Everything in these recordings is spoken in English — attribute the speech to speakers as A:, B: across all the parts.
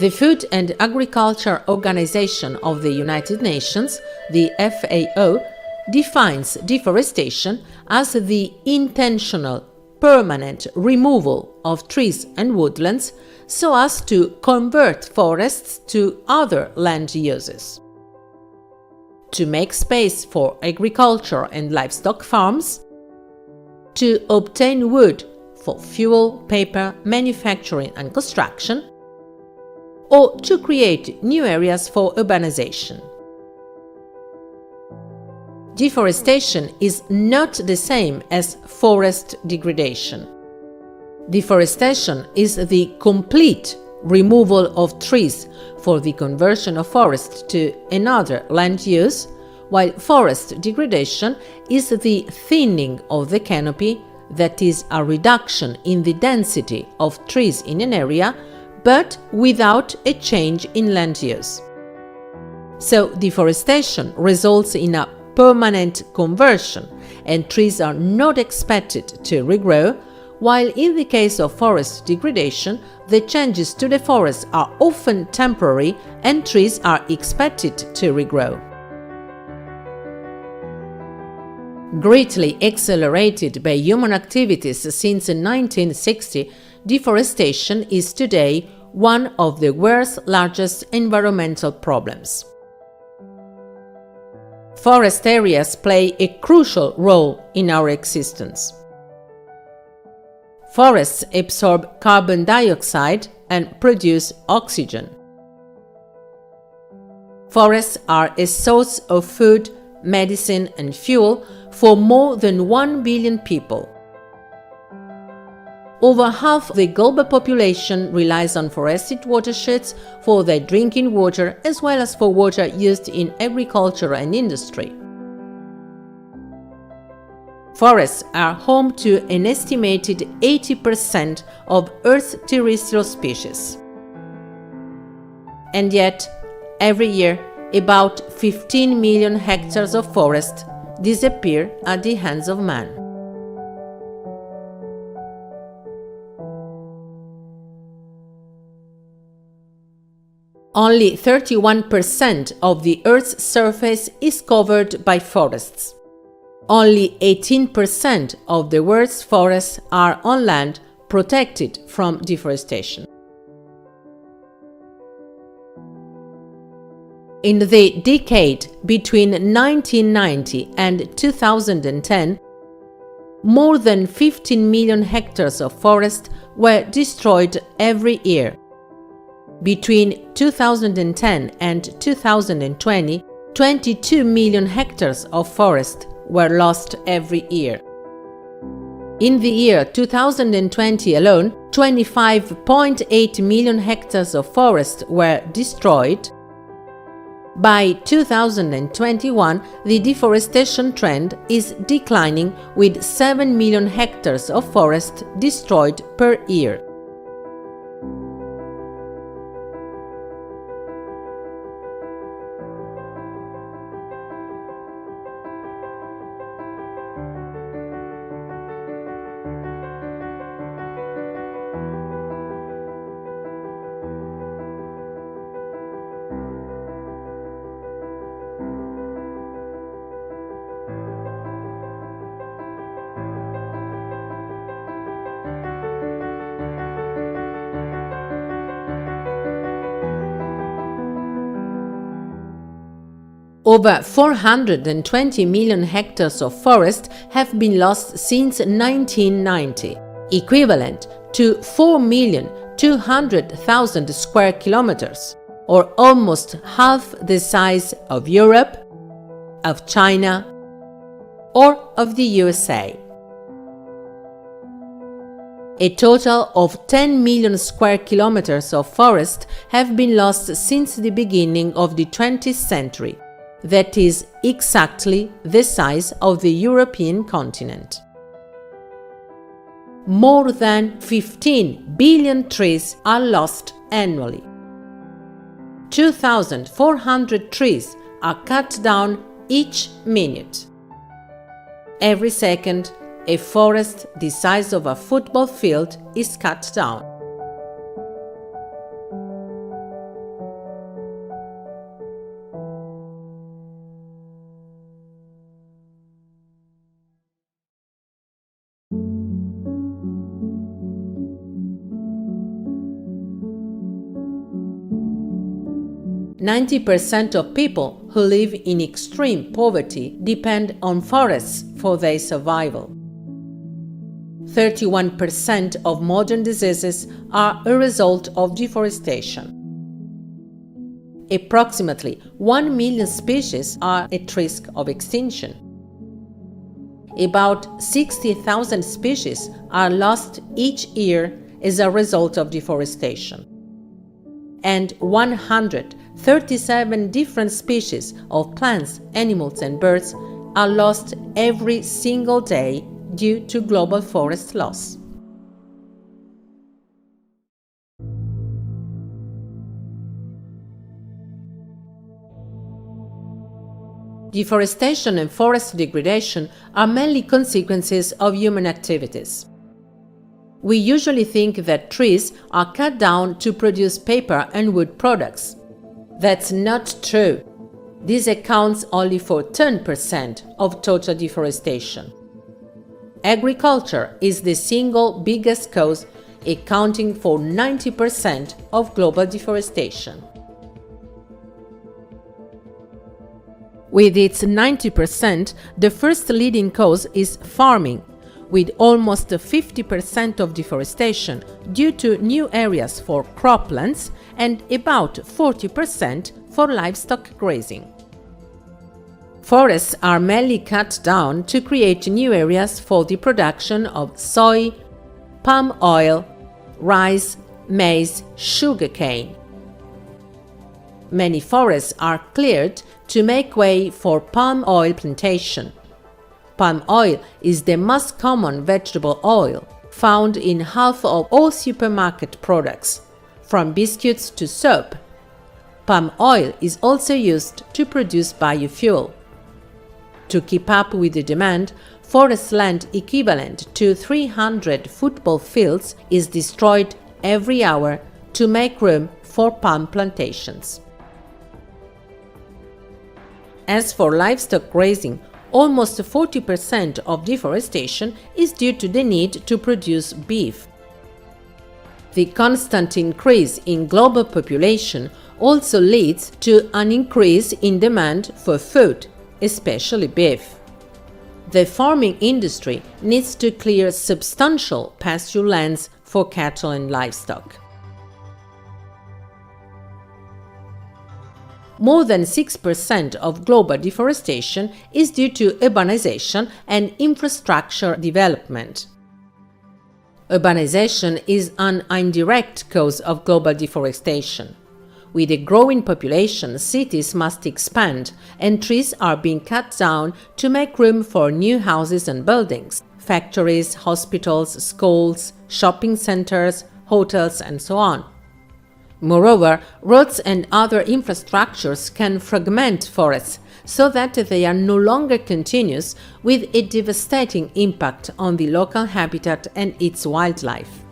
A: The Food and Agriculture Organization of the United Nations, the FAO, defines deforestation as the intentional, permanent removal of trees and woodlands so as to convert forests to other land uses. To make space for agriculture and livestock farms, to obtain wood for fuel, paper, manufacturing and construction, or to create new areas for urbanization. Deforestation is not the same as forest degradation. Deforestation is the complete removal of trees for the conversion of forest to another land use, while forest degradation is the thinning of the canopy, that is, a reduction in the density of trees in an area, but without a change in land use. So deforestation results in a permanent conversion, and trees are not expected to regrow, while in the case of forest degradation, the changes to the forest are often temporary and trees are expected to regrow. Greatly accelerated by human activities since 1960, deforestation is today one of the world's largest environmental problems. Forest areas play a crucial role in our existence. Forests absorb carbon dioxide and produce oxygen. Forests are a source of food, medicine and fuel for more than 1 billion people. Over half the global population relies on forested watersheds for their drinking water as well as for water used in agriculture and industry. Forests are home to an estimated 80% of Earth's terrestrial species. And yet, every year, about 15 million hectares of forest disappear at the hands of man. Only 31% of the Earth's surface is covered by forests. Only 18% of the world's forests are on land protected from deforestation. In the decade between 1990 and 2010, more than 15 million hectares of forest were destroyed every year. Between 2010 and 2020, 22 million hectares of forest were lost every year. In the year 2020 alone, 25.8 million hectares of forest were destroyed. By 2021, the deforestation trend is declining, with 7 million hectares of forest destroyed per year. Over 420 million hectares of forest have been lost since 1990, equivalent to 4,200,000 square kilometers, or almost half the size of Europe, of China, or of the USA. A total of 10 million square kilometers of forest have been lost since the beginning of the 20th century. That is exactly the size of the European continent. More than 15 billion trees are lost annually. 2,400 trees are cut down each minute. Every second, a forest the size of a football field is cut down. 90% of people who live in extreme poverty depend on forests for their survival. 31% of modern diseases are a result of deforestation. Approximately 1 million species are at risk of extinction. About 60,000 species are lost each year as a result of deforestation. And 137 different species of plants, animals, and birds are lost every single day due to global forest loss. Deforestation and forest degradation are mainly consequences of human activities. We usually think that trees are cut down to produce paper and wood products. That's not true. This accounts only for 10% of total deforestation. Agriculture is the single biggest cause, accounting for 90% of global deforestation. With its 90%, the first leading cause is farming, with almost 50% of deforestation due to new areas for croplands and about 40% for livestock grazing. Forests are mainly cut down to create new areas for the production of soy, palm oil, rice, maize, sugarcane. Many forests are cleared to make way for palm oil plantation. Palm oil is the most common vegetable oil, found in half of all supermarket products, from biscuits to soap. Palm oil is also used to produce biofuel. To keep up with the demand, forest land equivalent to 300 football fields is destroyed every hour to make room for palm plantations. As for livestock grazing, almost 40% of deforestation is due to the need to produce beef. The constant increase in global population also leads to an increase in demand for food, especially beef. The farming industry needs to clear substantial pasture lands for cattle and livestock. More than 6% of global deforestation is due to urbanization and infrastructure development. Urbanization is an indirect cause of global deforestation. With a growing population, cities must expand, and trees are being cut down to make room for new houses and buildings, factories, hospitals, schools, shopping centers, hotels, and so on. Moreover, roads and other infrastructures can fragment forests so that they are no longer continuous, with a devastating impact on the local habitat and its wildlife.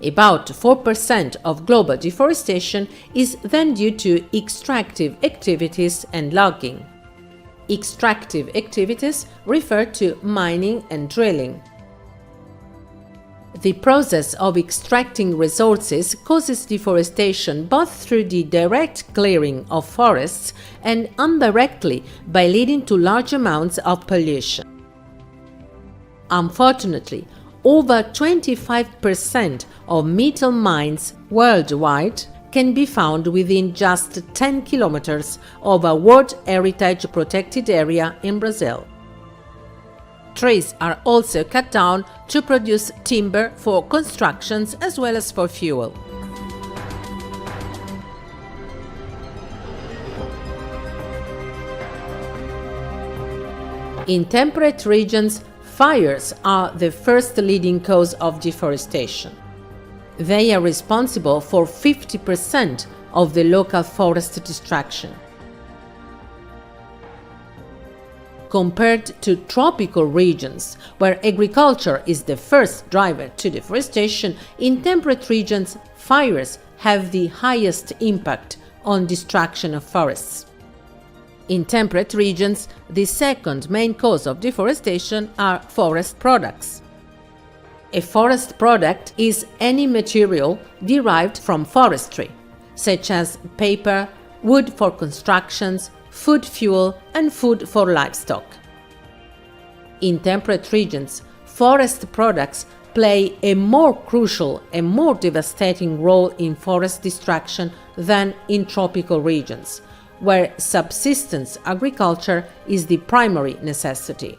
A: About 4% of global deforestation is then due to extractive activities and logging. Extractive activities refer to mining and drilling. The process of extracting resources causes deforestation both through the direct clearing of forests and indirectly by leading to large amounts of pollution. Unfortunately, over 25% of metal mines worldwide can be found within just 10 kilometers of a World Heritage Protected Area in Brazil. Trees are also cut down to produce timber for constructions as well as for fuel. In temperate regions, fires are the first leading cause of deforestation. They are responsible for 50% of the local forest destruction. Compared to tropical regions, where agriculture is the first driver to deforestation, in temperate regions, fires have the highest impact on destruction of forests. In temperate regions, the second main cause of deforestation are forest products. A forest product is any material derived from forestry, such as paper, wood for constructions, food fuel, and food for livestock. In temperate regions, forest products play a more crucial and more devastating role in forest destruction than in tropical regions, where subsistence agriculture is the primary necessity.